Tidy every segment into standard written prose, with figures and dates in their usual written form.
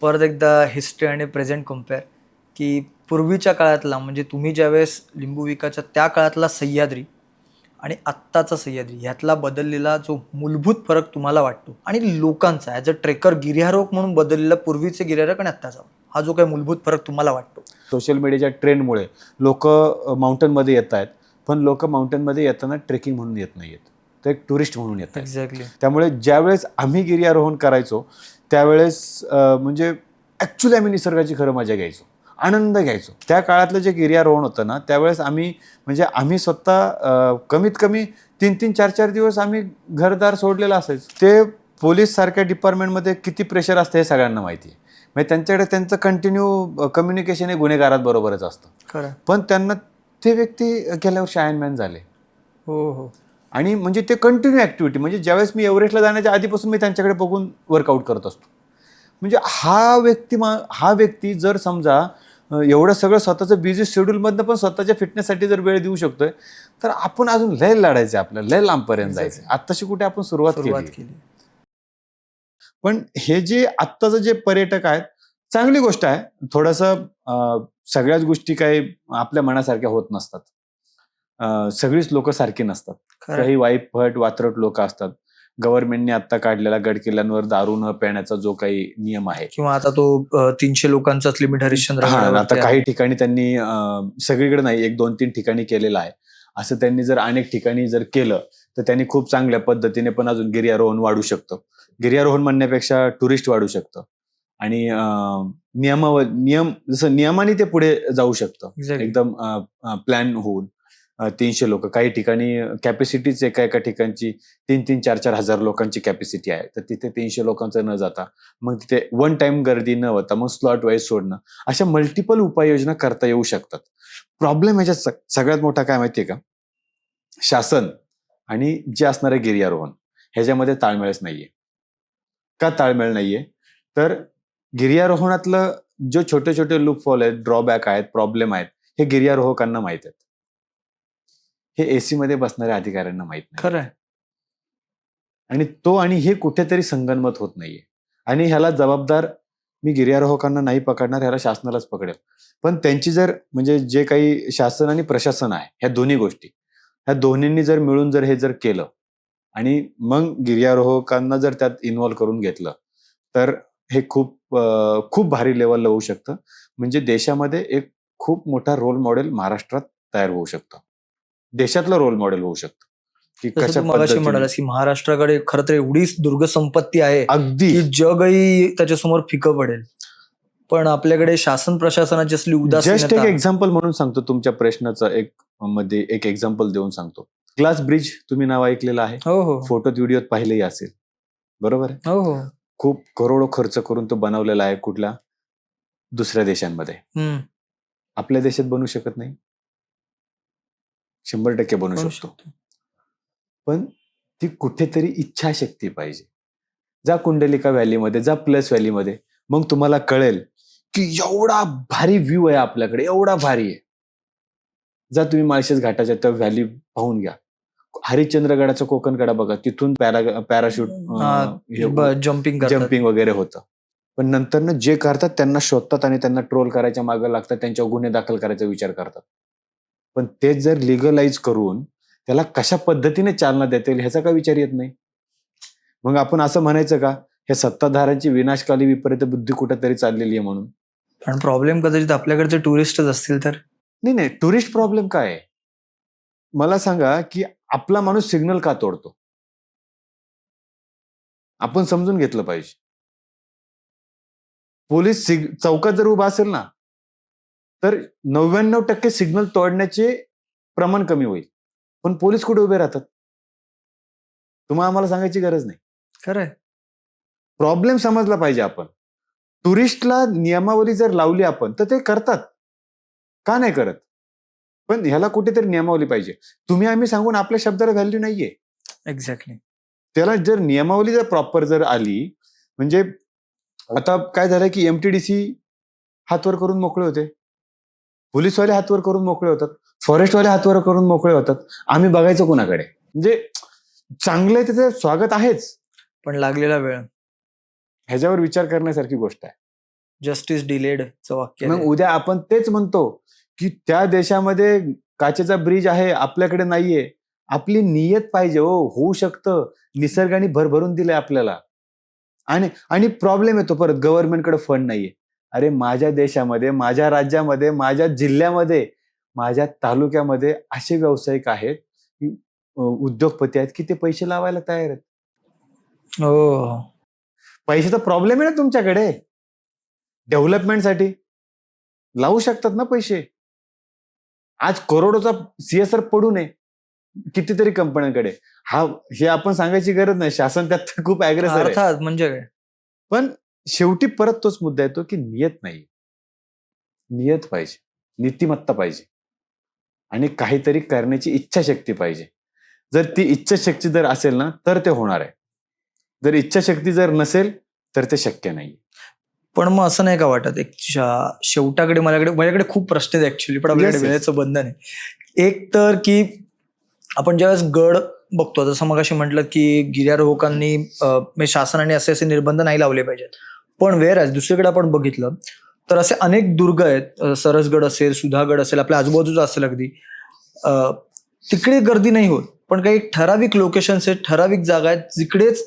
परत एकदा हिस्ट्री आणि प्रेझेंट कम्पेअर, की पूर्वीच्या काळातला म्हणजे तुम्ही ज्यावेळेस लिंबू विकाच्या त्या काळातला सह्याद्री आणि आत्ताचा सह्याद्री ह्यातला बदललेला जो मूलभूत फरक तुम्हाला वाटतो आणि लोकांचा ॲज अ ट्रेकर गिर्यारोहक म्हणून बदललेला पूर्वीचे गिर्यारोहक आणि आत्ताचा हा जो काही मूलभूत फरक तुम्हाला वाटतो. सोशल मीडियाच्या ट्रेंडमुळे लोक माउंटनमध्ये येत आहेत, पण लोक माउंटनमध्ये येताना ट्रेकिंग म्हणून येत नाहीत, तर एक टुरिस्ट म्हणून येत आहेत. एक्झॅक्टली. त्यामुळे ज्यावेळेस आम्ही गिर्यारोहण करायचो त्यावेळेस म्हणजे ॲक्च्युली आम्ही निसर्गाची खरं मजा घ्यायचो, आनंद घ्यायचो. त्या काळातलं जे गिर्यारोहण होतं ना, त्यावेळेस आम्ही स्वतः कमीत कमी 3-3, 4-4 दिवस आम्ही घरदार सोडलेलं असायचं. ते पोलीस सारख्या डिपार्टमेंटमध्ये किती प्रेशर असतं हे सगळ्यांना माहिती आहे. म्हणजे त्यांच्याकडे त्यांचं कंटिन्यू कम्युनिकेशन हे गुन्हेगारांबरोबरच असतं. खरं. पण त्यांना ते व्यक्ती गेल्यावर शायनमॅन झाले. हो हो. आणि म्हणजे ते कंटिन्यू ॲक्टिव्हिटी, म्हणजे ज्यावेळेस मी एव्हरेस्टला जाण्याच्या आधीपासून मी त्यांच्याकडे बघून वर्कआउट करत असतो. म्हणजे हा व्यक्ती जर समजा एवढं सगळं स्वतःचं बिझी शेड्यूलमधनं पण स्वतःच्या फिटनेससाठी जर वेळ देऊ शकतोय, तर आपण अजून लय लढायचं, आपल्याला लय लांबपर्यंत जायचं. आत्ताशी कुठे आपण सुरुवात केली. पण हे जे आत्ताचं जे पर्यटक आहेत, चांगली गोष्ट आहे. थोडंसं सगळ्याच गोष्टी काही आपल्या मनासारख्या होत नसतात. सगळीच लोक सारखी नसतात. काही वाईफट वात्रट लोक असतात. गव्हर्नमेंटने आता काढलेला गड किल्ल्यांवर दारू न पिण्याचा जो काही नियम आहे, किंवा आता तो 300 लोकांचाच लिमिट आता काही ठिकाणी त्यांनी सगळीकडे नाही, 1-2-3 ठिकाणी केलेलं आहे. असं त्यांनी जर अनेक ठिकाणी जर केलं तर त्यांनी खूप चांगल्या पद्धतीने पण अजून गिर्यारोहण वाढू शकतं. गिर्यारोहण म्हणण्यापेक्षा टुरिस्ट वाढू शकतं. आणि नियम जसं नियमाने ते पुढे जाऊ शकतं. एकदम प्लॅन होऊन 300 लोक, काही ठिकाणी कॅपॅसिटीच एका ठिकाणची 3-3, 4-4 हजार लोकांची कॅपॅसिटी आहे, तर तिथे 300 लोकांचं न जाता मग तिथे वन टाइम गर्दी न होता मग स्लॉट वाईज सोडणं, अशा मल्टिपल उपाययोजना करता येऊ शकतात. प्रॉब्लेम ह्याच्यात सगळ्यात मोठा काय माहितीये का, शासन आणि जे असणारे गिर्यारोहण ह्याच्यामध्ये ताळमेळच नाहीये. का ताळमेळ नाहीये? तर गिर्यारोहणातलं जो छोटे छोटे लूपहोल आहेत, ड्रॉबॅक आहेत, प्रॉब्लेम आहेत, हे गिर्यारोहकांना माहित आहेत. हे एसी मध्ये बसणाऱ्या अधिकाऱ्यांना माहित नाही. खरं. आणि हे कुठेतरी संगनमत होत नाहीये. आणि ह्याला जबाबदार मी गिर्यारोहकांना नाही पकडणार, ह्याला शासनालाच पकडेल. पण त्यांची जर म्हणजे जे काही शासन आणि प्रशासन आहे, ह्या दोन्ही गोष्टी, ह्या दोन्हींनी जर मिळून जर हे जर केलं आणि मग गिर्यारोहकांना जर त्यात इन्व्हॉल्व्ह करून घेतलं, तर हे खूप भारी लेवलला होऊ शकतं. म्हणजे देशामध्ये एक खूप मोठा रोल मॉडेल महाराष्ट्रात तयार होऊ शकतो. देशातलं रोल मॉडेल होऊ शकतं. की जसं कशा तू मगाशी पद्धतीने म्हणालास की महाराष्ट्राकडे खरं तर एवढीच दुर्ग संपत्ती आहे अगदी की जगही त्याच्यासमोर फिकं पडेल. पण आपल्याकडे शासन प्रशासनाची असली जस्ट एक उदासीनता. एक्झाम्पल म्हणून सांगतो, तुमच्या प्रश्नाचं एक एक्झाम्पल देऊन सांगतो. ग्लास ब्रिज तुम्ही नाव ऐकलेलं आहे, हो हो फोटोत व्हिडिओत पाहिलेही असेल, बरोबर आहे. हो हो. खूप करोडो खर्च करून तो बनवलेला आहे कुठल्या दुसऱ्या देशांमध्ये. आपल्या देशात बनवू शकत नाही, 100% बनवू शकतो. पण ती कुठेतरी इच्छाशक्ती पाहिजे. जा कुंडलिका व्हॅलीमध्ये, जा प्लस व्हॅलीमध्ये, मग तुम्हाला कळेल की एवढा भारी व्ह्यू आहे आपल्याकडे, एवढा भारी आहे. जा तुम्ही माळशेज घाटाच्या त्या व्हॅली पाहून घ्या. हरिश्चंद्रगडाचा कोकणकडा बघा, तिथून पॅराशूट जम्पिंग वगैरे होतं. पण नंतर जे करतात त्यांना शोधतात आणि त्यांना ट्रोल करायच्या मागे लागतात, त्यांच्यावर गुन्हे दाखल करायचा विचार करतात. पण तेच जर लिगलाइज करून त्याला कशा पद्धतीने चालना देता येईल ह्याचा का विचार येत नाही. मग आपण असं म्हणायचं का हे सत्ताधाऱ्यांची विनाशकाली विपरीत बुद्धी कुठेतरी चाललेली आहे म्हणून? पण प्रॉब्लेम कदाचित आपल्याकडचे टुरिस्टच असतील तर. नाही, टुरिस्ट प्रॉब्लेम काय आहे मला सांगा, की आपला माणूस सिग्नल का तोडतो? आपण समजून घेतलं पाहिजे. पोलीस चौकात जर उभा असेल ना, तर 99% सिग्नल तोडण्याचे प्रमाण कमी होईल. पण पोलीस कुठे उभे राहतात? तुम्हाला आम्हाला सांगायची गरज नाही. खरंय. प्रॉब्लेम समजला पाहिजे आपण. टुरिस्टला नियमावली जर लावली आपण तर ते करतात. का नाही करत? पण ह्याला कुठेतरी नियमावली पाहिजे. तुम्ही आम्ही सांगून आपल्या शब्दाला व्हॅल्यू नाहीये. एक्झॅक्टली. त्याला जर नियमावली जर प्रॉपर जर आली, म्हणजे आता काय झालं की एमटीडीसी हातवर करून मोकळे होते, पोलीसवाले हातवर करून मोकळे होतात, फॉरेस्टवाले हातवर करून मोकळे होतात. आम्ही बघायचं कोणाकडे? म्हणजे चांगलं त्याचं स्वागत आहेच, पण लागलेला वेळ. ह्याच्यावर विचार करण्यासारखी गोष्ट आहे. जस्टिस डिलेडचं वाक्य मग आहे. उद्या आपण तेच म्हणतो की त्या देशामध्ये काचेचा ब्रिज आहे, आपल्याकडे नाहीये. आपली नियत पाहिजे. होऊ शकतं. निसर्गाने भरभरून दिलंय आपल्याला. आणि आणि प्रॉब्लेम येतो परत, गव्हर्नमेंटकडे फंड नाहीये. अरे माझ्या देशामध्ये, माझ्या राज्यामध्ये, माझ्या जिल्ह्यामध्ये, माझ्या तालुक्यामध्ये असे व्यावसायिक आहेत, की उद्योगपती आहेत, की ते पैसे लावायला तयार आहेत. हो. पैशाचा प्रॉब्लेम आहे ना तुमच्याकडे. डेव्हलपमेंटसाठी लावू शकतात ना पैसे. आज करोडोचा CSR पडू नये कितीतरी कंपन्यांकडे. हे आपण सांगायची गरज नाही. शासन त्यात खूप अग्रेसर आहे. अर्थात म्हणजे काय. पण शेवटी परत तोच मुद्दा येतो की नियत नाही. नियत पाहिजे, नीतिमत्ता पाहिजे आणि काहीतरी करण्याची इच्छाशक्ती पाहिजे. जर ती इच्छाशक्ती जर असेल ना तर ते होणार आहे. जर इच्छाशक्ती जर नसेल तर ते शक्य नाही. पण मग असं नाही का वाटत, एक शेवटाकडे माझ्याकडे खूप प्रश्न आहेत ऍक्च्युली, पण आपल्याकडे Yes, yes. वेळेचं बंधन आहे. एक तर की आपण ज्यावेळेस गड बघतो, जसं मग अशी म्हटलं की गिर्यारोहकांनी म्हणजे शासनाने असे निर्बंध नाही लावले पाहिजेत. पण वेअर दुसरीकडे आपण बघितलं तर असे अनेक दुर्ग आहेत, सरसगड असेल, सुधागड असेल, आपल्या आजूबाजूचा असेल अगदी, तिकडे गर्दी नाही होत. पण काही ठराविक लोकेशन्स आहेत, ठराविक जागा आहेत जिकडेच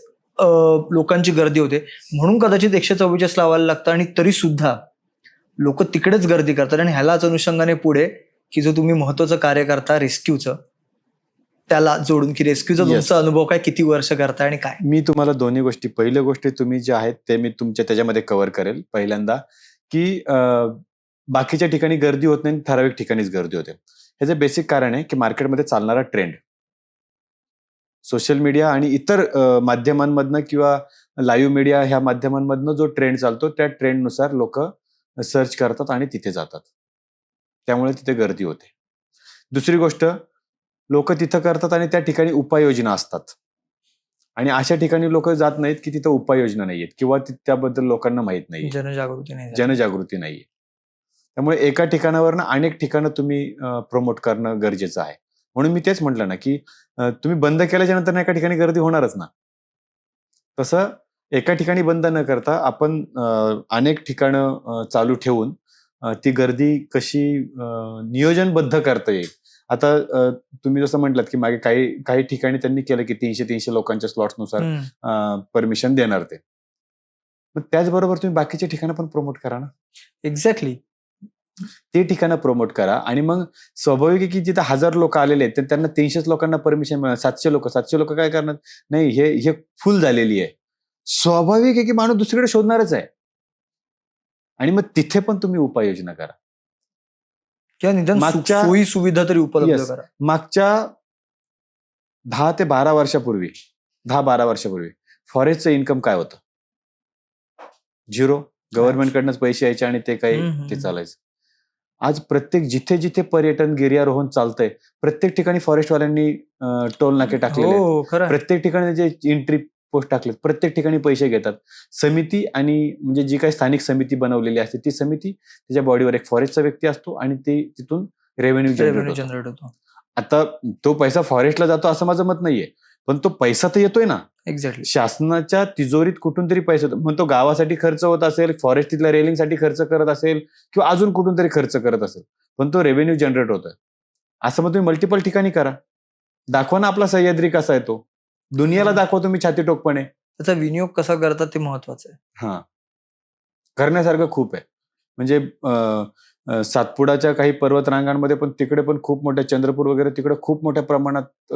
लोकांची गर्दी होते. म्हणून कदाचित 144 लावायला लागतं आणि तरी सुद्धा लोक तिकडेच गर्दी करतात. आणि ह्यालाच अनुषंगाने पुढे की जो तुम्ही महत्वाचं कार्य करता रेस्क्यूचं, त्याला जोडून की रेस्क्यूचा Yes. तुमचा अनुभव काय, किती वर्ष करताय आणि काय. मी तुम्हाला दोन्ही गोष्टी, पहिल्या गोष्टी तुम्ही जे आहेत ते मी तुमच्या त्याच्यामध्ये कव्हर करेल. पहिल्यांदा की बाकीच्या ठिकाणी गर्दी होत नाही, ठराविक ठिकाणीच गर्दी होते. ह्याचं बेसिक कारण आहे की मार्केटमध्ये चालणारा ट्रेंड, सोशल मीडिया आणि इतर माध्यमांमधनं किंवा लाईव्ह मीडिया ह्या माध्यमांमधनं जो ट्रेंड चालतो त्या ट्रेंडनुसार लोक सर्च करतात आणि तिथे जातात. त्यामुळे तिथे गर्दी होते. दुसरी गोष्ट, लोक तिथं करतात आणि त्या ठिकाणी उपाययोजना असतात आणि अशा ठिकाणी लोक जात नाहीत की तिथं उपाययोजना नाहीयेत किंवा त्याबद्दल लोकांना माहित नाही, जनजागृती नाही झाली. जनजागृती नाहीये. त्यामुळे एका ठिकाणावरनं अनेक ठिकाणं तुम्ही प्रमोट करणं गरजेचं आहे. म्हणून मी तेच म्हटलं ना की तुम्ही बंद केल्याच्या नंतर एका ठिकाणी गर्दी होणारच ना. तसं एका ठिकाणी बंद न करता आपण अनेक ठिकाणं चालू ठेवून ती गर्दी कशी नियोजनबद्ध करता येईल. आता तुम्ही जसं म्हटलात की मागे काही काही ठिकाणी त्यांनी केलं की 300 लोकांच्या स्लॉट्सनुसार परमिशन देणार ते. मग त्याचबरोबर तुम्ही बाकीचे ठिकाणं पण प्रमोट करा ना. एक्झॅक्टली. ते ठिकाणं प्रमोट करा आणि मग स्वाभाविक आहे की जिथे 1000 लोक आलेले आहेत तर त्यांना 300 लोकांना परमिशन मिळणार. 700 लोक काय करणार, नाही हे फुल झालेली आहे. स्वाभाविक आहे की माणूस दुसरीकडे शोधणारच आहे. आणि मग तिथे पण तुम्ही उपाययोजना करा. किंवा निदान मागच्या- सोयी सुविधा तरी उपलब्ध Yes. करा. मागच्या 10 ते 12 वर्षापूर्वी, 10-12 वर्षापूर्वी फॉरेस्टचं इन्कम काय होतं? 0. गव्हर्नमेंटकडनंच पैसे यायचे आणि ते काही ते चालायचं. आज प्रत्येक जिथे जिथे पर्यटन गिर्यारोहण चालतंय, प्रत्येक ठिकाणी फॉरेस्टवाल्यांनी टोल नाके टाकलेले आहेत. हो खरं आहे. प्रत्येक ठिकाणी जे एंट्री पोस्ट टाकलेत, प्रत्येक ठिकाणी पैसे घेतात. समिती आणि म्हणजे जी काही स्थानिक समिती बनवलेली असते ती समिती, त्याच्या बॉडीवर एक फॉरेस्टचा व्यक्ती असतो आणि ते तिथून रेव्हेन्यू रेव्हेन्यू जनरेट जनरेट होतो. आता तो पैसा फॉरेस्टला जातो असं माझं मत नाहीये, पण तो पैसा तर येतोय ना. एक्झॅक्टली. शासनाच्या तिजोरीत कुठून तरी पैसा होतो. मग तो गावासाठी खर्च होत असेल, फॉरेस्ट तिथल्या रेलिंगसाठी खर्च करत असेल किंवा अजून कुठून तरी खर्च करत असेल, पण तो रेव्हेन्यू जनरेट होतोय. असं मग तुम्ही मल्टिपल ठिकाणी करा. दाखवा ना आपला सह्याद्री कसा आहे तो. दुनियाला दाखवा तुम्ही छातीटोकपणे. त्याचा विनियोग कसा करतात ते महत्वाचं आहे. हा, करण्यासारखं खूप आहे. म्हणजे सातपुडाच्या काही पर्वत रांगांमध्ये पण तिकडे पण खूप मोठ्या, चंद्रपूर वगैरे तिकडे खूप मोठ्या प्रमाणात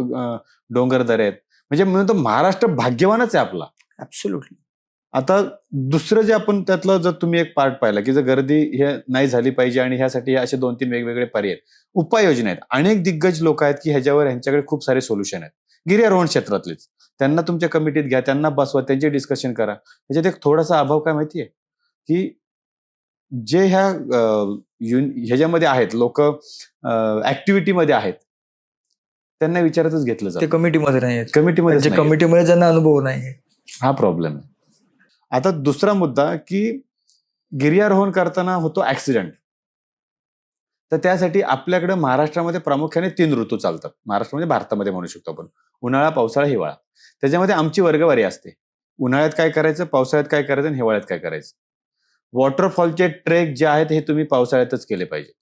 डोंगरदऱ्या आहेत. म्हणजे म्हणून तर महाराष्ट्र भाग्यवानच आहे आपला. ऍब्सोल्युटली. आता दुसरं जे आपण त्यातलं जर तुम्ही एक पार्ट पाहिला की जर गर्दी हे नाही झाली पाहिजे आणि ह्यासाठी असे 2-3 वेगवेगळे पर्याय, उपाययोजना आहेत. अनेक दिग्गज लोक आहेत की ह्यांच्याकडे खूप सारे सोल्युशन आहेत. गिर्यारोहण क्षेत्रातलेच. त्यांना तुमच्या कमिटीत घ्या, त्यांना बसवा, त्यांचे डिस्कशन करा. ह्याच्यात एक थोडासा अभाव काय माहितीये की जे ह्याच्यामध्ये आहेत लोक, ऍक्टिव्हिटीमध्ये आहेत, त्यांना विचारातच घेतलं ते जातं. कमिटीमध्ये नाही आहेत. कमिटीमध्ये कमिटीमध्ये ज्यांना अनुभव नाही. हा प्रॉब्लेम आहे. आता दुसरा मुद्दा की गिर्यारोहण करताना होतो ऍक्सिडेंट. तर त्यासाठी आपल्याकडे महाराष्ट्रामध्ये प्रामुख्याने 3 ऋतू चालतात. महाराष्ट्रामध्ये, भारतामध्ये म्हणू शकतो आपण. उन्हाळा, पावसाळा, हिवाळा. त्याच्यामध्ये आमची वर्गवारी असते. उन्हाळ्यात काय करायचं, पावसाळ्यात काय करायचं आणि हिवाळ्यात काय करायचं. वॉटरफॉलचे ट्रेक जे आहेत हे तुम्ही पावसाळ्यातच केले पाहिजेत.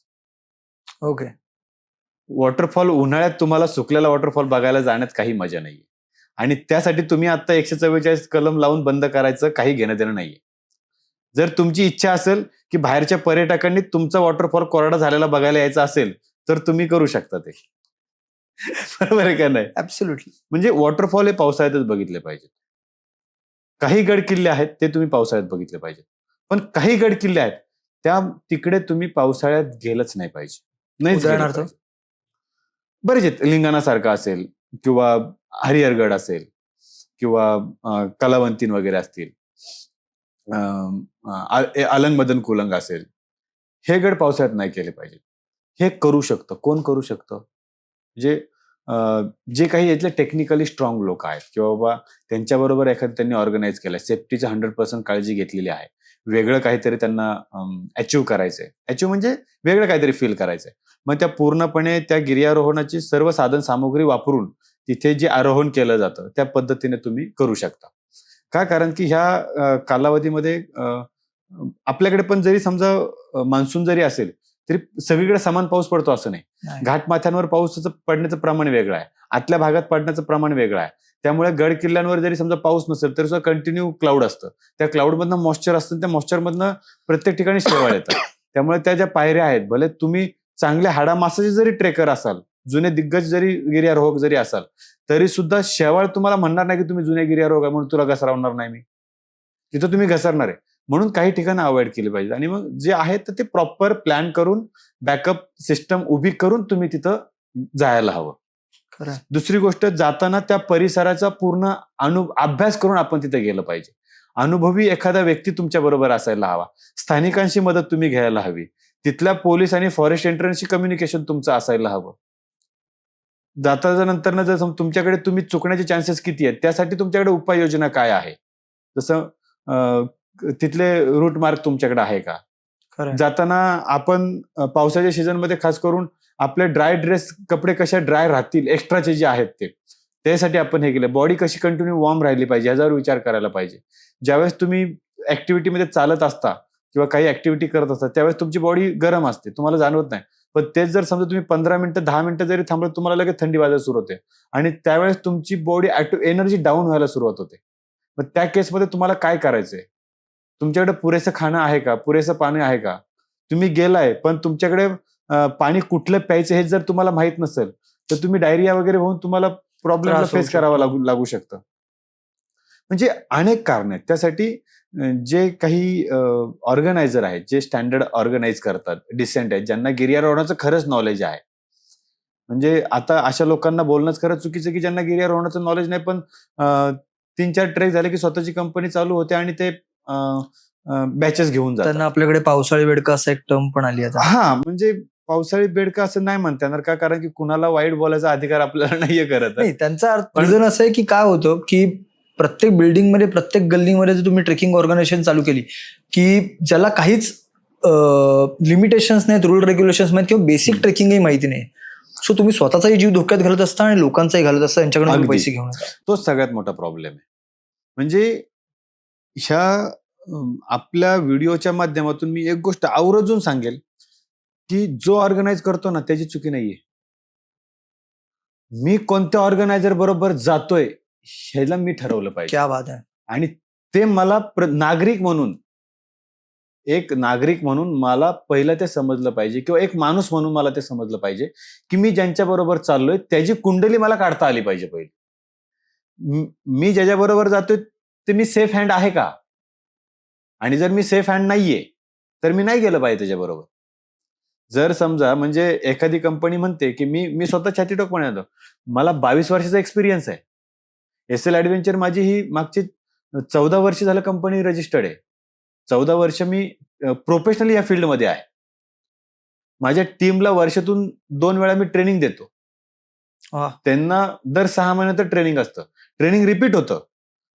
ओके. वॉटरफॉल उन्हाळ्यात तुम्हाला सुकलेला वॉटरफॉल बघायला जाण्यात काही मजा नाहीये. आणि त्यासाठी तुम्ही आता 144 कलम लावून बंद करायचं काही घेणं देणं नाहीये. जर तुमची इच्छा असेल की बाहेरच्या पर्यटकांनी तुमचा वॉटरफॉल कोरडा झालेला बघायला यायचा असेल तर तुम्ही करू शकता ते. बरोबर आहे का नाही? ऍब्सोल्युटली. म्हणजे वॉटरफॉल हे पावसाळ्यातच बघितले पाहिजेत. काही गड किल्ले आहेत ते तुम्ही पावसाळ्यात बघितले पाहिजेत. पण काही गड किल्ले आहेत त्या तिकडे तुम्ही पावसाळ्यात गेलंच नाही पाहिजे. नाहीच गेलं उदाहरणार्थ? पाहिजे. बरेच आहेत. लिंगाणासारखा असेल किंवा हरिहरगड असेल किंवा कलावंतीन वगैरे असतील. अलंग मदन कुलंग असेल. हे गड पावसाळ्यात नाही केले पाहिजे. हे करू शकतं. कोण करू शकतं? जे जे काही यातले टेक्निकली स्ट्रॉंग लोक आहेत किंवा बाबा त्यांच्याबरोबर एखादं त्यांनी ऑर्गनाईज केलंय, सेफ्टीची 100% काळजी घेतलेली आहे. वेगळं काहीतरी त्यांना अचीव्ह करायचंय. अचीव्ह म्हणजे वेगळं काहीतरी फील करायचंय. मग त्या पूर्णपणे त्या गिर्यारोहणाची सर्व साधन सामुग्री वापरून तिथे जे आरोहण केलं जातं त्या पद्धतीने तुम्ही करू शकता. का? कारण की ह्या कालावधीमध्ये आपल्याकडे पण जरी समजा मान्सून जरी असेल तरी सगळीकडे समान पाऊस पडतो असं नाही. नाही. घाटमाथ्यांवर पावसाचं पडण्याचं प्रमाण वेगळं आहे. आतल्या भागात पडण्याचं प्रमाण वेगळं आहे. त्यामुळे गड किल्ल्यांवर जरी समजा पाऊस नसेल तरी सुद्धा कंटिन्यू क्लाउड असतं. त्या क्लाउडमधनं मॉइश्चर असतं. त्या मॉइश्चरमधनं प्रत्येक ठिकाणी शेवाळ येतात. त्यामुळे त्या ज्या पायऱ्या आहेत भले तुम्ही चांगले हाडामासाचे जरी ट्रेकर असाल, जुने दिग्गज जरी गिर्यारोहक जरी असाल, तरी सुद्धा शेवाळ तुम्हाला म्हणणार नाही की तुम्ही जुने गिर्यारोहक आहे म्हणून तुला घसरवणार नाही मी. तिथं तुम्ही घसरणार आहे. म्हणून काही ठिकाणं अवॉइड केली पाहिजे. आणि मग जे आहे तर ते प्रॉपर प्लॅन करून बॅकअप सिस्टम उभी करून तुम्ही तिथं जायला हवं. खरं. दुसरी गोष्ट जाताना त्या परिसराचा पूर्ण अभ्यास करून आपण तिथे गेलं पाहिजे. अनुभवी एखादा व्यक्ती तुमच्या बरोबर असायला हवा. स्थानिकांशी मदत तुम्ही घ्यायला हवी. तिथल्या पोलीस आणि फॉरेस्ट एंट्रन्सशी कम्युनिकेशन तुमचं असायला हवं. जाताच्या नंतर जर तुमच्याकडे तुम्ही चुकण्याचे चान्सेस किती आहेत त्यासाठी तुमच्याकडे उपाययोजना काय आहे. जसं तिथले रूट मार्ग तुमच्याकडे आहे का? खरं. जाताना आपण पावसाच्या सीझनमध्ये खास करून आपले ड्राय ड्रेस कपडे कशा ड्राय राहतील एक्स्ट्राचे जे आहेत ते त्यासाठी आपण हे केलं. बॉडी कशी कंटिन्यू वॉर्म राहिली पाहिजे ह्याच्यावर विचार करायला पाहिजे. ज्यावेळेस तुम्ही ऍक्टिव्हिटीमध्ये चालत असता किंवा काही ऍक्टिव्हिटी करत असता त्यावेळेस तुमची बॉडी गरम असते, तुम्हाला जाणवत नाही. पण तेच जर समजा तुम्ही 15 मिनिटं 10 मिनिटं जरी थांबलं तुम्हाला लगेच थंडी वाजायला सुरू होते आणि त्यावेळेस तुमची बॉडी एनर्जी डाऊन व्हायला सुरुवात होते. मग त्या केसमध्ये तुम्हाला काय करायचंय? तुमच्याकडे पुरेसं खाणं आहे का? पुरेसं पाणी आहे का? तुम्ही गेलाय पण तुमच्याकडे पाणी कुठलं प्यायचं हे जर तुम्हाला माहित नसेल तर तुम्ही डायरिया वगैरे होऊन तुम्हाला प्रॉब्लेमला त्रास होऊ फेस करावा शकतो. लागू शकतं. म्हणजे अनेक कारण आहेत. त्यासाठी जे काही ऑर्गनायझर आहेत, जे स्टँडर्ड ऑर्गनाईज करतात, डिसेंट आहेत, ज्यांना गिर्यारोहणाचं खरंच नॉलेज आहे. म्हणजे आता अशा लोकांना बोलणंच खरं चुकीचं की ज्यांना गिर्यारोहणाचं नॉलेज नाही पण 3-4 ट्रेक झाले की स्वतःची कंपनी चालू होते आणि ते बॅचेस घेऊन जातात. त्यांना आपल्याकडे पावसाळी बेडका असा एक टर्म पण आली आता. हा म्हणजे पावसाळी बेडका असं नाही म्हणता येणार का? कारण की कुणाला वाईट बोलायचा अधिकार आपल्याला नाहीये करत. नाही, त्यांचा रिझन असं आहे की काय होतं की प्रत्येक बिल्डिंगमध्ये प्रत्येक गल्लीमध्ये जर तुम्ही ट्रेकिंग ऑर्गनायझेशन चालू केली की ज्याला काहीच लिमिटेशन्स नाहीत, रूल रेग्युलेशन्स नाहीत किंवा बेसिक ट्रेकिंगही माहिती नाही, सो तुम्ही स्वतःचाही जीव धोक्यात घालत असता आणि लोकांचाही घालत असता, यांच्याकडून अगदी. पैसे घेऊन येता. तोच सगळ्यात मोठा प्रॉब्लेम आहे. म्हणजे ह्या आपल्या व्हिडिओच्या माध्यमातून मी एक गोष्ट आवर्जून सांगेल की जो ऑर्गनाईज करतो ना त्याची चुकी नाहीये. मी कोणत्या ऑर्गनायझर बरोबर जातोय ह्याला मी ठरवलं पाहिजे. क्या बात आहे. आणि ते मला एक नागरिक म्हणून मला पहिलं ते समजलं पाहिजे किंवा एक माणूस म्हणून मला ते समजलं पाहिजे की मी ज्यांच्या बरोबर चाललोय त्याची कुंडली मला काढता आली पाहिजे पहिली. मी ज्याच्या बरोबर जातोय ते मी सेफ हँड आहे का? आणि जर मी सेफ हँड नाहीये तर मी नाही गेलं पाहिजे त्याच्याबरोबर. जर समजा म्हणजे एखादी कंपनी म्हणते की मी स्वतः छातीटोकपणे येतो, मला 22 वर्षाचा एक्सपिरियन्स आहे. एसएल ऍडव्हेंचर माझी ही मागची 14 वर्ष झालं कंपनी रजिस्टर्ड आहे. 14 वर्ष मी प्रोफेशनली या फील्डमध्ये आहे. माझ्या टीमला वर्षातून 2 वेळा मी ट्रेनिंग देतो. वा. त्यांना दर 6 महिन्यात ट्रेनिंग असतं. ट्रेनिंग रिपीट होतं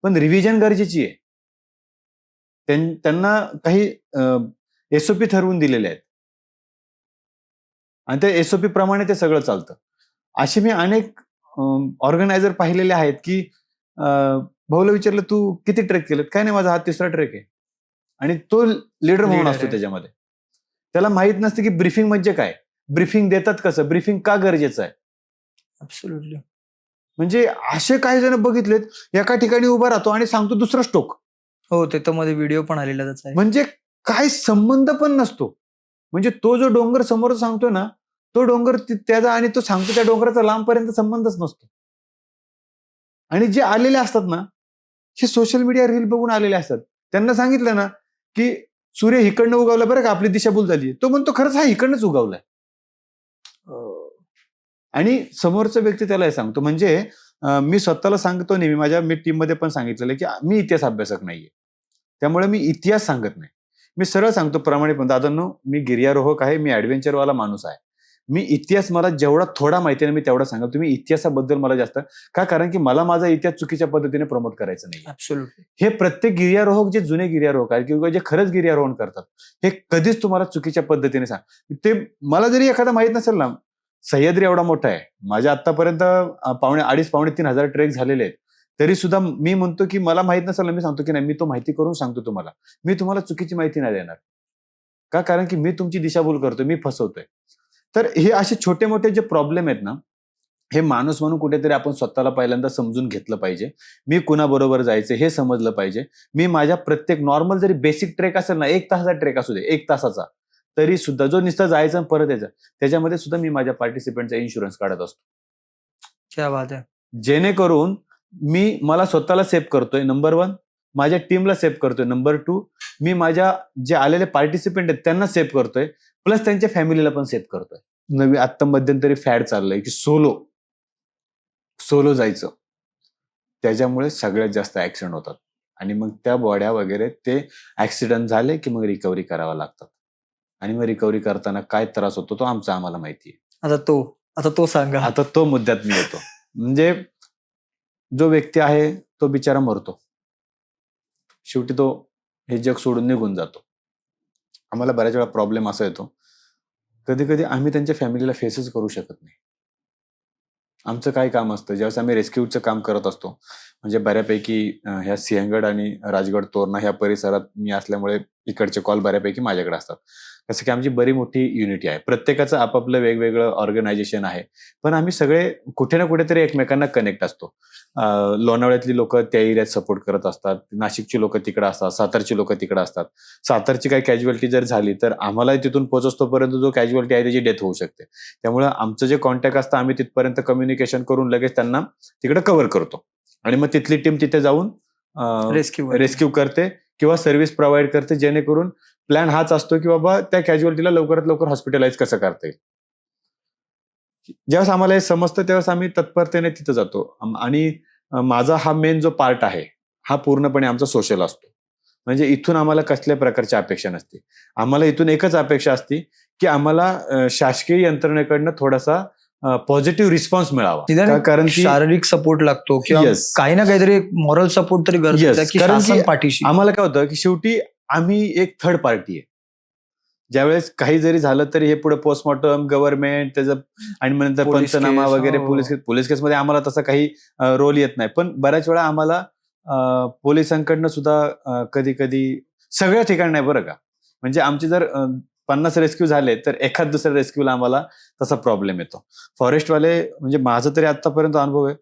पण रिव्हिजन गरजेची आहे. त्यांना काही एसओपी ठरवून दिलेले आहेत आणि त्या एसओपी प्रमाणे ते सगळं चालतं. असे मी अनेक ऑर्गनायझर पाहिलेले आहेत की भाऊला विचारलं तू किती ट्रेक केलेत? काय नाही, माझा हा 3रा ट्रेक आहे. आणि तो लीडर म्हणून Leader असतो आहे. त्याच्यामध्ये. त्याला माहित नसतं की ब्रीफिंग म्हणजे काय, ब्रीफिंग देतात कसं, ब्रीफिंग का गरजेचं आहे. ऍब्सोल्युटली. म्हणजे असे काही जण बघितलेत, एका ठिकाणी उभा राहतो आणि सांगतो दुसरं स्टोक. हो, ते तर मध्ये व्हिडिओ पण आलेला त्याचा आहे. म्हणजे काय संबंध पण नसतो. म्हणजे तो जो डोंगर समोर सांगतोय ना, तो डोंगर त्याचा आणि तो सांगतो त्या डोंगराचा लांबपर्यंत संबंधच नसतो. आणि जे आलेले असतात ना, हे सोशल मीडिया रील बघून आलेले असतात. त्यांना सांगितलं ना, की सूर्य इकडनं उगवला बरं का, आपली दिशाभूल झाली. तो म्हणतो खरंच हा इकडनंच उगवलाय. आणि समोरचा व्यक्ती त्याला हे सांगतो. म्हणजे मी स्वतःला सांगतो नेहमी, माझ्या मी टीममध्ये पण सांगितलेलं आहे, की मी इतिहास अभ्यासक नाहीये. त्यामुळे मी इतिहास सांगत नाही. मी सरळ सांगतो प्रामाणिकपणे, दादांनो मी गिर्यारोहक आहे, मी ॲडव्हेंचरवाला माणूस आहे. मी इतिहास मला जेवढा थोडा माहिती आहे ना, मी तेवढा सांगा. तुम्ही इतिहासाबद्दल मला जास्त का, कारण की मला माझा इतिहास चुकीच्या पद्धतीने प्रमोट करायचा नाही. ऍब्सोल्युटली. हे प्रत्येक गिर्यारोहक, जे जुने गिर्यारोहक आहेत किंवा जे खरंच गिर्यारोहण करतात, हे कधीच तुम्हाला चुकीच्या पद्धतीने सांग. ते मला जरी एखादा माहित नसेल ना, सह्याद्री एवढा मोठा आहे. माझ्या आतापर्यंत पावणे 2,500-3,000 ट्रेक झालेले आहेत. तरी सुद्धा मी म्हणतो, की मला माहित नसेल ना, मी सांगतो, की नाही, मी तो माहिती करून सांगतो तुम्हाला. मी तुम्हाला चुकीची माहिती नाही देणार. का? कारण की मी तुमची दिशाभूल करतोय, मी फसवतोय. तर हे असे छोटे-मोठे जे प्रॉब्लेम आहेत ना, हे माणूस म्हणून कुठेतरी आपण स्वतःला पहिल्यांदा समजून घेतलं पाहिजे. मी कुणाबरोबर जायचं हे समजलं पाहिजे. मी माझ्या प्रत्येक नॉर्मल जरी बेसिक ट्रेक असेल ना, 1 तासाचा ट्रेक असू दे, 1 तासाचा, तरी सुद्धा जो नुसता जायचं आणि परत यायचं, त्याच्यामध्ये सुद्धा मी माझ्या पार्टिसिपंटचा इन्शुरन्स काढत असतो. क्या बात आहे. जेणेकरून मला स्वतःला सेव्ह करतोय नंबर 1, माझ्या टीमला सेव्ह करतोय नंबर 2, मी माझ्या जे आलेले पार्टिसिपंट आहेत त्यांना सेव्ह करतोय, प्लस त्यांच्या फॅमिलीला पण सेव्ह करतोय. आता मध्यंतरी फॅड चाललंय की सोलो जायचं. त्याच्यामुळे सगळ्यात जास्त ऍक्सिडेंट होतात. आणि मग त्या बॉड्या वगैरे ते ऍक्सिडेंट झाले की मग रिकव्हरी करावा लागतात. आणि मग रिकव्हरी करताना काय त्रास होतो तो आम्हाला माहिती आहे. आता तो सांगा. आता तो मुद्द्यात मी येतो. म्हणजे जो व्यक्ती आहे तो बिचारा मरतो. शेवटी तो हे जग सोडून निघून जातो. आम्हाला बऱ्याच वेळा प्रॉब्लेम असा येतो, कधी-कधी आम्ही त्यांच्या फॅमिलीला फेसच करू शकत नाही. आमचं काय काम असतं, ज्यावेळेस आम्ही रेस्क्यूचं काम करत असतो, म्हणजे बऱ्यापैकी ह्या सिंहगड आणि राजगड तोरणा ह्या परिसरात मी असल्यामुळे इकडचे कॉल बऱ्यापैकी माझ्याकडे असतात. कसं की आमची बरी मोठी युनिटी आहे. प्रत्येकाचं आपापलं वेगवेगळं ऑर्गनायझेशन आहे. पण आम्ही सगळे कुठे ना कुठेतरी एकमेकांना कनेक्ट असतो. लोणावळ्यातली लोकं त्या एरियात सपोर्ट करत असतात. नाशिकची लोकं तिकडे असतात. सातारची लोकं तिकडे असतात. सातारची काही कॅज्युअलिटी जर झाली, तर आम्हालाही तिथून पोहोचतोपर्यंत जो कॅज्युअलिटी आहे त्याची डेथ होऊ शकते. त्यामुळे आमचं जे कॉन्टॅक्ट असतं, आम्ही तिथपर्यंत कम्युनिकेशन करून लगेच त्यांना तिकडे कव्हर करतो. आणि मग तिथली टीम तिथे जाऊन रेस्क्यू करते किंवा सर्व्हिस प्रोव्हाइड करते, जेणेकरून प्लॅन हाच असतो की बाबा त्या कॅज्युअलिटीला लवकरात लवकर हॉस्पिटलाइज कसं करता येईल. ज्यावेळेस आम्हाला हे समजतं त्यावेळेस आम्ही तत्परतेने तिथं जातो. आणि माझा हा मेन जो पार्ट आहे, हा पूर्णपणे आमचा सोशल असतो. म्हणजे इथून आम्हाला कसल्या प्रकारची अपेक्षा नसते. आम्हाला इथून एकच अपेक्षा असते की आम्हाला शासकीय यंत्रणेकडनं थोडासा पॉझिटिव्ह रिस्पॉन्स मिळावा. निदान कारण की शारीरिक सपोर्ट लागतो किंवा Yes. काही ना काहीतरी मॉरल सपोर्ट तरी गरजेचं आहे, येस, की कारण शासन की पाठीशी. आम्हाला काय होतं की शेवटी आम्ही एक थर्ड पार्टी आहे. ज्यावेळेस काही जरी झालं तरी हे पुढे पोस्टमॉर्टम, गव्हर्नमेंट त्याचं, आणि मग नंतर पोलीस पंचनामा केस, वगैरे, हो. पोलीस केसमध्ये आम्हाला तसा काही रोल येत नाही. पण बऱ्याच वेळा आम्हाला पोलिसांकडनं सुद्धा कधी कधी, सगळ्या ठिकाणी नाही बरं का, म्हणजे आमचे जर 50 रेस्क्यू झाले तर एखाद दुसऱ्या रेस्क्यूला आम्हाला तसा प्रॉब्लेम येतो. फॉरेस्टवाले, म्हणजे माझा तरी आतापर्यंत अनुभव आहे,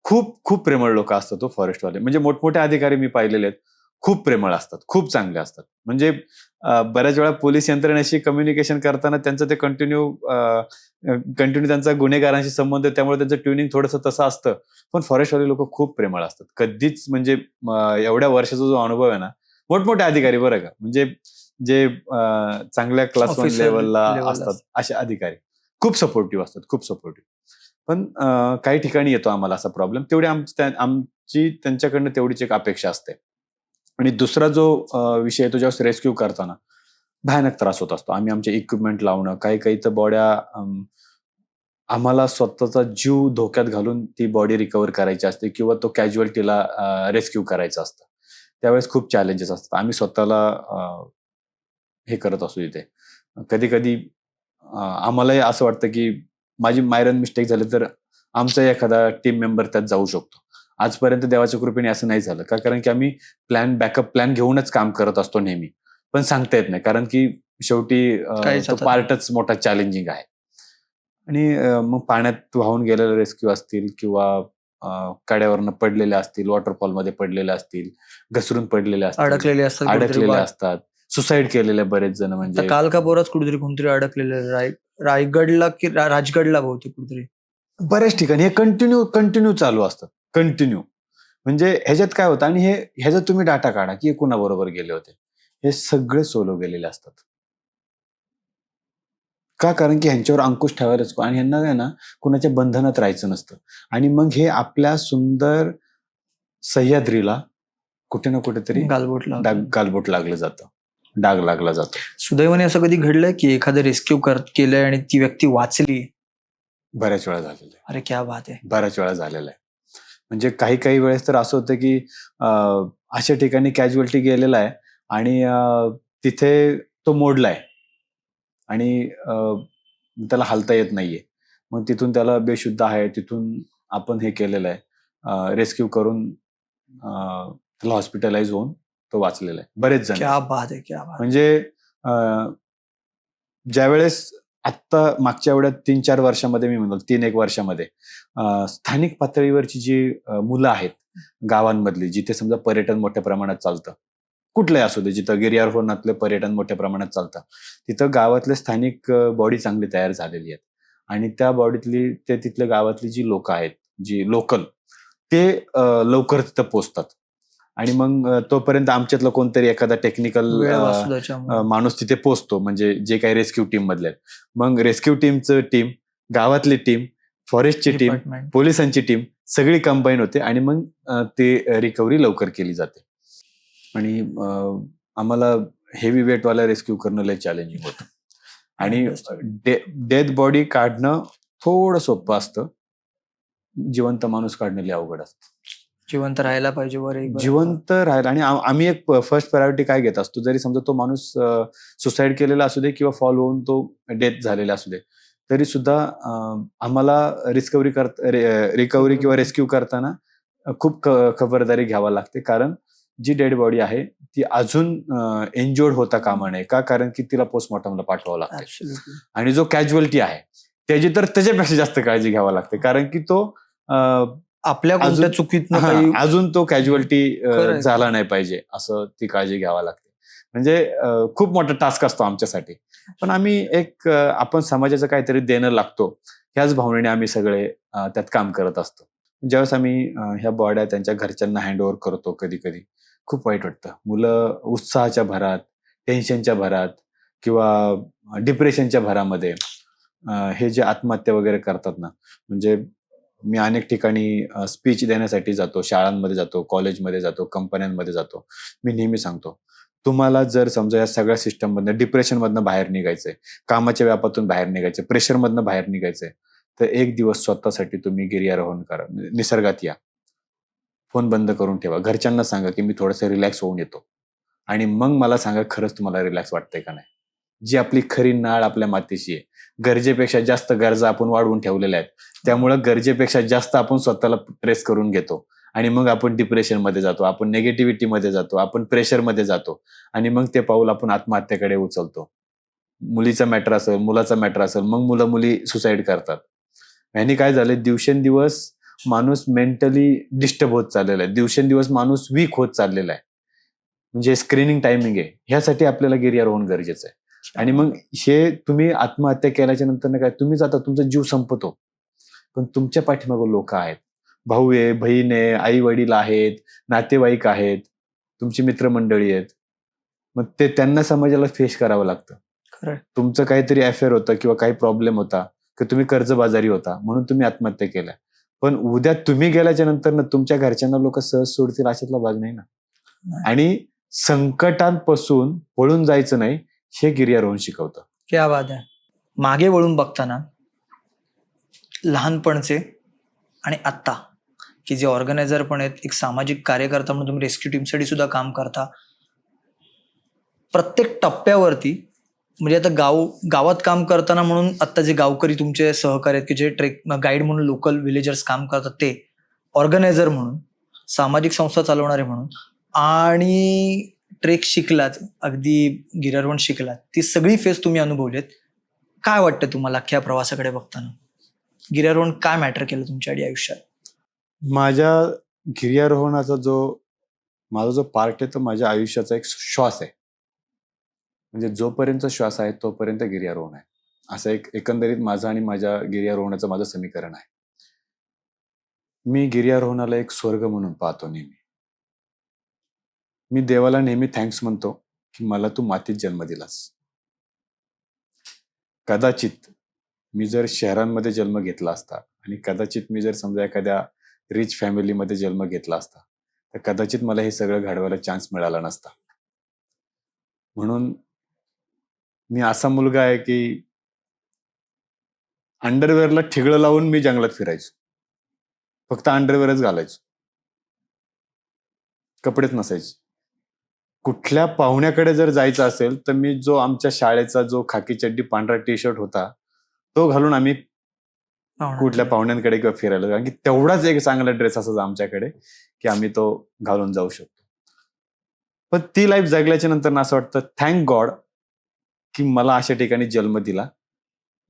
खूप खूप प्रेमळ लोक असतात तो फॉरेस्टवाले. म्हणजे मोठमोठे अधिकारी मी पाहिलेले आहेत, खूप प्रेमळ असतात, खूप चांगले असतात. म्हणजे बऱ्याच वेळा पोलीस यंत्रणेशी कम्युनिकेशन करताना त्यांचं ते कंटिन्यू त्यांचा गुन्हेगारांशी संबंध आहे, त्यामुळे त्यांचं ट्युनिंग थोडंसं तसं असतं. पण फॉरेस्टवाले लोक खूप प्रेमळ असतात. कधीच म्हणजे एवढ्या वर्षाचा जो अनुभव आहे ना, मोठमोठे अधिकारी बरं का, म्हणजे जे चांगल्या क्लास 1 Officer लेवलला level असतात असतात. असे अधिकारी खूप सपोर्टिव्ह असतात, खूप सपोर्टिव्ह. पण काही ठिकाणी येतो आम्हाला असा प्रॉब्लेम. तेवढी आमची त्यांच्याकडनं तेवढीच एक अपेक्षा असते. आणि दुसरा जो विषय आहे तो ज्यावेळेस रेस्क्यू करताना भयानक त्रास होत असतो. आम्ही आमचे इक्विपमेंट लावणं, काही तर बॉड्या आम्हाला स्वतःचा जीव धोक्यात घालून ती बॉडी रिकव्हर करायची असते किंवा तो कॅज्युअलिटीला रेस्क्यू करायचं असतं. त्यावेळेस खूप चॅलेंजेस असतात. आम्ही स्वतःला हे करत असतो इथे. कधी-कधी आम्हालाही असं वाटतं की माझी मायरन मिस्टेक झाली तर आमचा एखादा टीम मेंबर त्यात जाऊ शकतो. आजपर्यंत देवाच्या कृपेने असं नाही झालं. का? कारण की आम्ही बॅकअप प्लॅन घेऊनच काम करत असतो नेहमी. पण सांगता येत नाही, कारण की शेवटी काहीच तो हातात पार्टच मोठा चॅलेंजिंग आहे. आणि मग पाण्यात वाहून गेलेले रेस्क्यू असतील किंवा कड्यावरनं पडलेले असतील, वॉटरफॉलमध्ये पडलेले असतील, घसरून पडलेले असतील, अडकलेले असतात कुठेतरी अडकलेले असतात, सुसाईड केलेले बरेच जण. आता म्हणजे काल का पोराच कुठेतरी कोणतरी अडकलेलं रायगडला की राजगडला बहुतेक कुठेतरी. बऱ्याच ठिकाणी हे कंटिन्यू चालू असतं. कंटिन्यू. म्हणजे ह्याच्यात काय होतं, आणि ह्याच्यात तुम्ही डाटा काढा की हे कुणाबरोबर गेले होते. हे सगळे सोलो गेलेले असतात. का? कारण की ह्यांच्यावर अंकुश ठेवायलाच आणि ह्यांना काय ना कुणाच्या बंधनात राहायचं नसतं. आणि मग हे आपल्या सुंदर सह्याद्रीला कुठे ना कुठेतरी गालबोट लावतो. गालबोट लागलं जातं, डाग लागला जातो. सुदैवाने असं कधी घडलंय की एखादं रेस्क्यू केलंय आणि ती व्यक्ती वाचली? बऱ्याच वेळा झालेलं आहे. अरे क्या बात आहे. बऱ्याच वेळा झालेलं आहे. म्हणजे काही वेळेस तर असं होतं की अशा ठिकाणी कॅज्युअल्टी गेलेला आहे आणि तिथे तो मोडलाय आणि त्याला हालता येत नाहीये. मग तिथून त्याला बेशुद्ध आहे, तिथून आपण हे केलेलं आहे, रेस्क्यू करून त्याला हॉस्पिटलाइज होऊन तो वाचलेला आहे. बरेच जण. क्या बात आहे, क्या बात. म्हणजे ज्यावेळेस आत्ता मागच्या एवढ्या 3-4 वर्षामध्ये, मी म्हणतो 3-1 वर्षामध्ये स्थानिक पातळीवरची जी मुलं आहेत गावांमधली, जिथे समजा पर्यटन मोठ्या प्रमाणात चालतं, कुठलंही असू दे, जिथं गिर्यारोहणातलं पर्यटन मोठ्या प्रमाणात चालतं, तिथं गावातले स्थानिक बॉडी चांगली तयार झालेली आहेत. आणि त्या बॉडीतली तिथल्या गावातली जी लोक आहेत, जी लोकल, ते लवकर तिथं पोहोचतात. आणि मग तोपर्यंत आमच्यातलं कोणतरी एखादा टेक्निकल वेळ वाचतो त्याच्यामुळे. माणूस तिथे पोहोचतो, म्हणजे जे काही रेस्क्यू टीम मधले आहेत. मग रेस्क्यू टीमचं टीम, गावातली टीम, फॉरेस्टची टीम, डिपार्टमेंट. पोलिसांची टीम सगळी कंबाईन होते आणि मग ते रिकव्हरी लवकर केली जाते. आणि आम्हाला हेवी वेटवाला रेस्क्यू करणं लय चॅलेंजिंग होतं. आणि डेथ बॉडी काढणं थोडं सोपं असतं, जिवंत माणूस काढणं लय अवघड असतं. जिवंत राहायला पाहिजे वर एक. जिवंत राहायला. आणि आम्ही एक फर्स्ट प्रायोरिटी काय घेत असतो, जरी समजा तो माणूस सुसाईड केलेला असू दे किंवा फॉल होऊन तो डेथ झालेला असू दे, तरी सुद्धा आम्हाला रिकव्हरी किंवा रेस्क्यू करताना खूप खबरदारी घ्यावी लागते. कारण जी डेड बॉडी आहे ती अजून इंज्युर्ड होता कामा नये. का? कारण की तिला पोस्टमॉर्टमला पाठवावं लागतं. Absolutely. आणि जो कॅज्युअल्टी आहे त्याची तर त्याच्यापेक्षा जास्त काळजी घ्यावी लागते, कारण की तो आपल्या कोणत्या चुकीतनं काही अजून तो कॅज्युअल्टी खरंय. झाला नाही पाहिजे, असं ती काळजी घ्यावी लागते. म्हणजे खूप मोठा टास्क असतो आमच्यासाठी. पण आम्ही आपण समाजाचं काहीतरी देणं लागतो, ह्याच भावनेने आम्ही सगळे त्यात काम करत असतो. ज्यावेळेस आम्ही ह्या बॉड्या त्यांच्या घरच्यांना हँडओव्हर करतो, कधी कधी खूप वाईट वाटतं. मुलं उत्साहाच्या भरात, टेन्शनच्या भरात किंवा डिप्रेशनच्या भरामध्ये हे जे आत्महत्या वगैरे करतात ना, म्हणजे मी अनेक ठिकाणी स्पीच देण्यासाठी जातो, शाळांमध्ये जातो, कॉलेजमध्ये जातो, कंपन्यांमध्ये जातो. मी नेहमी सांगतो, तुम्हाला जर समजा या सगळ्या सिस्टममधनं, डिप्रेशनमधनं बाहेर निघायचंय, कामाच्या व्यापातून बाहेर निघायचंय, प्रेशरमधनं बाहेर निघायचंय, तर एक दिवस स्वतःसाठी तुम्ही गिर्यारोहण करा, निसर्गात या, फोन बंद करून ठेवा, घरच्यांना सांगा की मी थोडंसं रिलॅक्स होऊन येतो, आणि मग मला सांगा खरंच तुम्हाला रिलॅक्स वाटतंय का नाही. जी आपली खरी नाळ आपल्या मातीशी आहे. गरजेपेक्षा जास्त गरजा आपण वाढवून ठेवलेल्या आहेत, त्यामुळं गरजेपेक्षा जास्त आपण स्वतःला ट्रेस करून घेतो आणि मग आपण डिप्रेशनमध्ये जातो, आपण नेगेटिव्हिटीमध्ये जातो, आपण प्रेशरमध्ये जातो आणि मग ते पाऊल आपण आत्महत्येकडे उचलतो. मुलीचा मॅटर असेल, मुलाचा मॅटर असेल, मग मुलं मुली सुसाईड करतात. ह्यानी काय झालंय, दिवसेंदिवस माणूस मेंटली डिस्टर्ब होत चाललेला आहे, दिवसेंदिवस माणूस वीक होत चाललेला आहे. म्हणजे स्क्रीनिंग टायमिंग आहे, ह्यासाठी आपल्याला गिर्यारोहण गरजेचं आहे. आणि मग हे तुम्ही आत्महत्या केल्याच्या नंतर काय, तुम्ही जाता, तुमचा जीव संपतो, पण तुमच्या पाठीमागे लोक आहेत, भाऊ आहे, बहीण आहे, आई वडील आहेत, नातेवाईक आहेत, तुमची मित्रमंडळी आहेत. मग ते त्यांना समाजाला फेस करावं लागतं. खरंय. तुमचं काहीतरी अफेअर होतं किंवा काही प्रॉब्लेम होता, की तुम्ही कर्जबाजारी होता म्हणून तुम्ही आत्महत्या केल्या, पण उद्या तुम्ही गेल्याच्या नंतर ना तुमच्या घरच्यांना लोक सहज सोडतील अशातला भाग नाही ना. आणि संकटांपासून पळून जायचं नाही, हे गिर्यारोहण शिकवतं. क्या बात आहे. मागे वळून बघताना लहानपणचे आणि आत्ता, की जे ऑर्गनायझर पण आहेत, एक सामाजिक कार्यकर्ता म्हणून तुम्ही रेस्क्यू टीमसाठी सुद्धा काम करता, प्रत्येक टप्प्यावरती, म्हणजे आता गावात काम करताना म्हणून आत्ता जे गावकरी तुमचे सहकारी आहेत, की जे गाईड म्हणून लोकल व्हिलेजर्स काम करतात, ते ऑर्गनायझर म्हणून सामाजिक संस्था चालवणारे म्हणून, आणि ट्रेक शिकलात, अगदी गिर्यारोहण शिकलात, ती सगळी फेज तुम्ही अनुभवलेत. काय वाटतं तुम्हाला अख्ख्या प्रवासाकडे बघताना? गिर्यारोहण काय मॅटर केलं तुमच्या आयुष्यात? माझ्या गिर्यारोहणाचा माझा जो पार्ट आहे तो माझ्या आयुष्याचा एक श्वास आहे. म्हणजे जोपर्यंत श्वास आहे तोपर्यंत गिर्यारोहण आहे, असं एक एकंदरीत माझं आणि माझ्या गिर्यारोहणाचं माझं समीकरण आहे. मी गिर्यारोहणाला एक स्वर्ग म्हणून पाहतो नेहमी. मी देवाला नेहमी थँक्स म्हणतो की मला तू मातीत जन्म दिलास. कदाचित मी जर शहरांमध्ये जन्म घेतला असता आणि कदाचित मी जर समजा एखाद्या रिच फॅमिलीमध्ये जन्म घेतला असता तर कदाचित मला हे सगळं घडवायला चान्स मिळाला नसता. म्हणून मी असा मुलगा आहे की अंडरवेअरला ठिगळं लावून मी जंगलात फिरायचो. फक्त अंडरवेअरच घालायचो, कपडेच नसायचे. कुठल्या पाहुण्याकडे जर जायचं असेल तर मी जो आमच्या शाळेचा जो खाकी चड्डी पांढरा टी शर्ट होता तो घालून आम्ही कुठल्या पाहुण्यांकडे किंवा फिरायला, कारण की तेवढाच एक चांगला ड्रेस असायचा आमच्याकडे की आम्ही तो घालून जाऊ शकतो. पण ती लाईफ जगल्याच्या नंतर असं वाटतं थँक गॉड की मला अशा ठिकाणी जन्म दिला.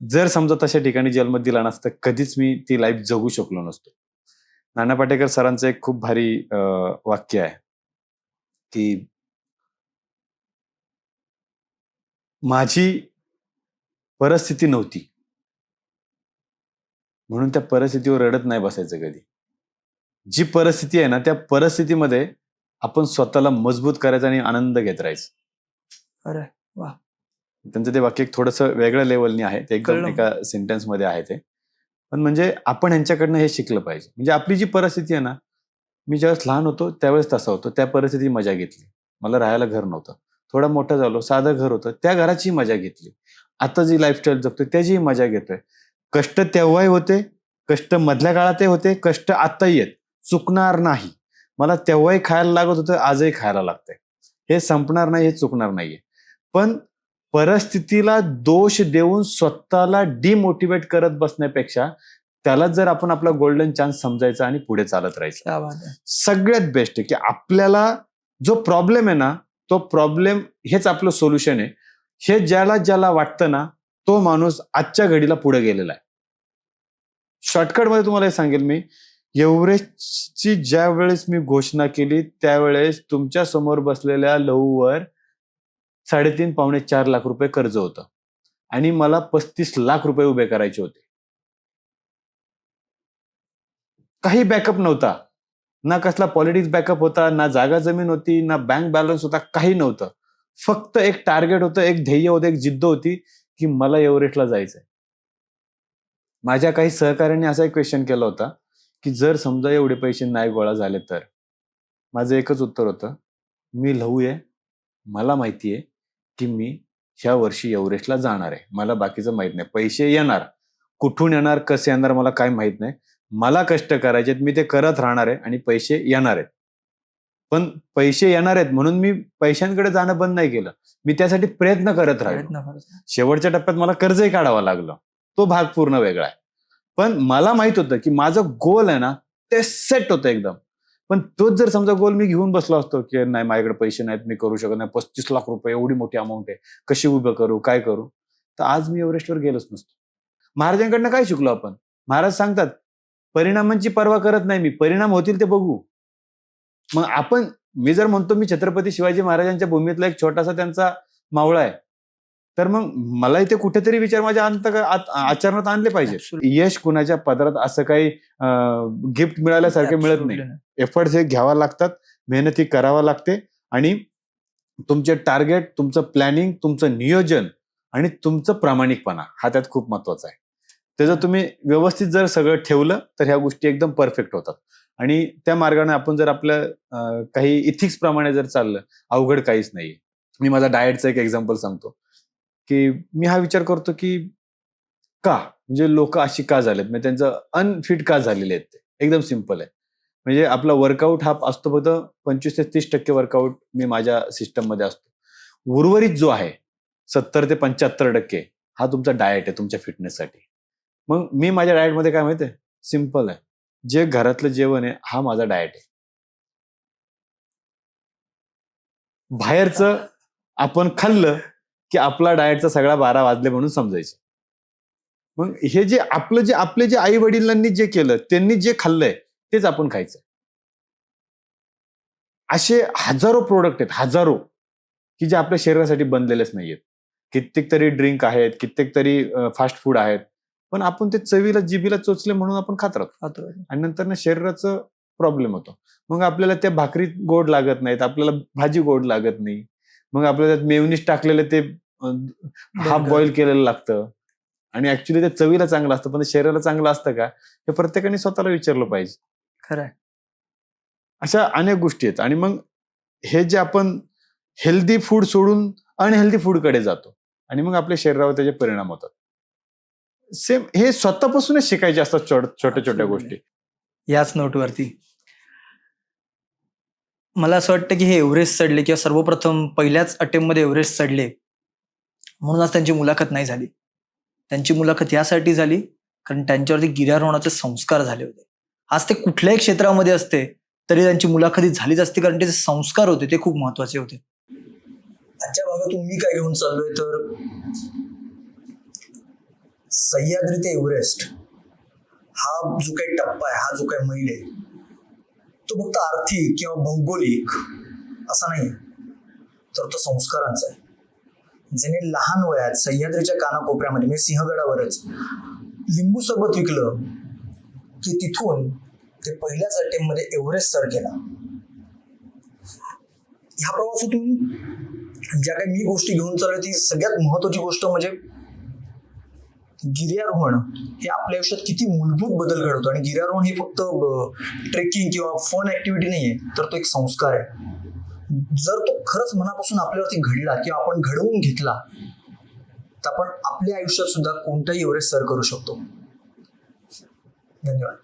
जर समजा तशा ठिकाणी जन्म दिला नसता कधीच मी ती लाईफ जगू शकलो नसतो. नाना पाटेकर सरांचं एक खूप भारी वाक्य आहे की माझी परिस्थिती नव्हती म्हणून त्या परिस्थितीवर रडत नाही बसायचं कधी. जी परिस्थिती आहे ना त्या परिस्थितीमध्ये आपण स्वतःला मजबूत करायचं आणि आनंद घेत राहायचं. अरे वा. त्यांचं ते वाक्य थोडंसं वेगळ्या लेवलनी आहे, ते एकदम कळलं. एका सेंटेन्स मध्ये आहे ते. पण म्हणजे आपण यांच्याकडनं हे शिकलं पाहिजे. म्हणजे आपली जी परिस्थिती आहे ना, मी ज्यावेळेस लहान होतो त्यावेळेस तसा होतो, त्या परिस्थितीची मजा घेतली. मला राहायला घर नव्हतं, थोडा मोठा झालो, साधं घर होतं, त्या घराची मजा घेतली. आता जी लाईफस्टाईल जगतोय त्याचीही मजा घेतोय. कष्ट तेव्हाही होते, कष्ट मधल्या काळातही होते, कष्ट आताही आहेत, चुकणार नाही. मला तेव्हाही खायला लागत होतं, आजही खायला लागतंय. हे संपणार नाही, हे चुकणार नाहीये. पण परिस्थितीला दोष देऊन स्वतःला डिमोटिवेट करत बसण्यापेक्षा त्यालाच जर आपण आपला गोल्डन चान्स समजायचा आणि पुढे चालत राहायचं. क्या बात आहे. सगळ्यात बेस्ट आहे की आपल्याला जो प्रॉब्लेम आहे ना तो प्रॉब्लेम हेच आपलं सोल्युशन आहे, हे ज्याला ज्याला वाटतं ना तो माणूस आजच्या घडीला पुढे गेलेला आहे. शॉर्टकटमध्ये तुम्हाला हे सांगेल मी, एव्हरेस्टची ज्या वेळेस मी घोषणा केली त्यावेळेस तुमच्या समोर बसलेल्या लहूवर 3.5-4 लाख रुपये कर्ज होतं आणि मला 35 लाख रुपये उभे करायचे होते. काही बॅकअप नव्हता, ना कसला पॉलिटिक्स बॅकअप होता, ना जागा जमीन होती, ना बँक बॅलन्स होता, काही नव्हतं. फक्त एक टार्गेट होतं, एक ध्येय होतं, एक जिद्द होती की मला एव्हरेस्टला जायचंय. माझ्या काही सहकाऱ्यांनी असा एक क्वेश्चन केला होता की जर समजा एवढे पैसे नाही गोळा झाले तर. माझं एकच उत्तर होतं, मी लहू आहे, मला माहिती आहे की मी ह्या वर्षी एव्हरेस्टला जाणार आहे. मला बाकीचं माहित नाही. पैसे येणार, कुठून येणार, कसे येणार मला काय माहित नाही. मला कष्ट करायचे, मी ते करत राहणार आहे आणि पैसे येणार आहेत. पण पैसे येणार आहेत म्हणून मी पैशांकडे जाणं बंद नाही केलं. मी त्यासाठी प्रयत्न करत राहिलो. शेवटच्या टप्प्यात मला कर्जही काढावं लागलं, तो भाग पूर्ण वेगळा आहे. पण मला माहित होतं की माझं गोल आहे ना ते सेट होतं एकदम. पण तोच जर समजा गोल मी घेऊन बसलो असतो की नाही माझ्याकडे पैसे नाहीत, मी करू शकत नाही, 35 लाख रुपये एवढी मोठी अमाऊंट आहे, कशी उभं करू, काय करू, तर आज मी एव्हरेस्टवर गेलोच नसतो. महाराजांकडनं काय शिकलो आपण? महाराज सांगतात परिणामांची पर्वा करत नाही मी, परिणाम होतील ते बघू. मग मी जर म्हणतो मी छत्रपती शिवाजी महाराजांच्या भूमीतला एक छोटासा त्यांचा मावळा आहे, तर मग मला इथे कुठेतरी विचार माझ्या आचरणात आणले पाहिजे. यश कुणाच्या पदरात असं काही गिफ्ट मिळाल्यासारखे मिळत नाही. एफर्ट्स हे घ्यावा लागतात, मेहनती करावा लागते आणि तुमचे टार्गेट, तुमचं प्लॅनिंग, तुमचं नियोजन आणि तुमचं प्रामाणिकपणा हा त्यात खूप महत्वाचा आहे. ते जर तुम्ही व्यवस्थित जर सगळं ठेवलं तर ह्या गोष्टी एकदम परफेक्ट होतात. आणि त्या मार्गाने आपण जर आपल्या काही इथिक्स प्रमाणे जर चाललं, अवघड काहीच नाहीये. मी माझा डाएटचं एक एक्झाम्पल सांगतो की मी हा विचार करतो की का म्हणजे लोक अशी का झालेत, म्हणजे त्यांचं अनफिट का झालेले आहेत. ते एकदम सिम्पल आहे. म्हणजे आपला वर्कआउट हा असतो फक्त 25 ते 30% वर्कआउट मी माझ्या सिस्टम मध्ये असतो. उर्वरित जो आहे 70 ते 75% हा तुमचा डाएट आहे तुमच्या फिटनेससाठी. मग मी माझ्या डाएटमध्ये काय माहितीये, सिम्पल आहे, जे घरातलं जेवण आहे हा माझा डाएट आहे. बाहेरचं आपण खाल्लं की आपला डाएटचा सगळा 12 वाजले म्हणून समजायचं. मग हे जे आपले जे आई वडिलांनी जे केलं, त्यांनी जे खाल्लंय तेच आपण खायचं. असे हजारो प्रोडक्ट आहेत, हजारो, की जे आपल्या शरीरासाठी बनलेलेच नाहीयेत. कित्येक तरी ड्रिंक आहेत, कित्येक तरी फास्ट फूड आहेत, पण आपण ते चवीला जिभीला चोचले म्हणून आपण खात राहतो आणि नंतर ना शरीराचं प्रॉब्लेम होतो. मग आपल्याला त्या भाकरीत गोड लागत नाहीत, आपल्याला भाजी गोड लागत नाही. मग आपल्याला त्यात मेयोनीज टाकलेलं ते हाफ बॉईल केलेलं लागतं आणि ऍक्च्युली ते चवीला चांगलं असतं, पण ते शरीराला चांगलं असतं का, हे प्रत्येकाने स्वतःला विचारलं पाहिजे. खरंय. अशा अनेक गोष्टी आहेत आणि मग हे जे आपण हेल्दी फूड सोडून अनहेल्दी फूडकडे जातो आणि मग आपल्या शरीरावर त्याचे परिणाम होतात. सेम हे स्वतःपासूनच शिकायचे असतात छोट्या छोट्या गोष्टी. याच नोटवरती मला असं वाटतं की हे एव्हरेस्ट चढले किंवा सर्वप्रथम पहिल्याच अटेम्प्टमध्ये एव्हरेस्ट चढले म्हणून आज त्यांची मुलाखत नाही झाली. त्यांची मुलाखत यासाठी झाली कारण त्यांच्यावरती गिर्यारोहणाचे संस्कार झाले होते. आज ते कुठल्याही क्षेत्रामध्ये असते तरी त्यांची मुलाखती झालीच असती कारण ते जे संस्कार होते ते खूप महत्वाचे होते. आजच्या भागातून मी काय घेऊन चाललोय तर सह्याद्री ते एव्हरेस्ट हा जो काही टप्पा आहे, हा जो काही मैल आहे, तो फक्त आर्थिक किंवा भौगोलिक असा नाही तर तो संस्कारांचा आहे. ज्याने लहान वयात सह्याद्रीच्या कानाकोपऱ्यामध्ये म्हणजे सिंहगडावरच लिंबू सरबत विकलं की तिथून ते पहिल्याच अटेम्प्टमध्ये एव्हरेस्ट सर केला. ह्या प्रवासातून ज्या काही मी गोष्टी घेऊन चाललोय ती सगळ्यात महत्वाची गोष्ट म्हणजे गिर्यारोहण हे आपल्या आयुष्यात किती मूलभूत बदल घडवतो. आणि गिर्यारोहण हे फक्त ट्रेकिंग किंवा फन ऍक्टिव्हिटी नाहीये तर तो एक संस्कार आहे. जर तो खरंच मनापासून आपल्यावरती घडला किंवा आपण घडवून घेतला तर आपण आपल्या आयुष्यात सुद्धा कोणताही एव्हरेस्ट सर करू शकतो. धन्यवाद.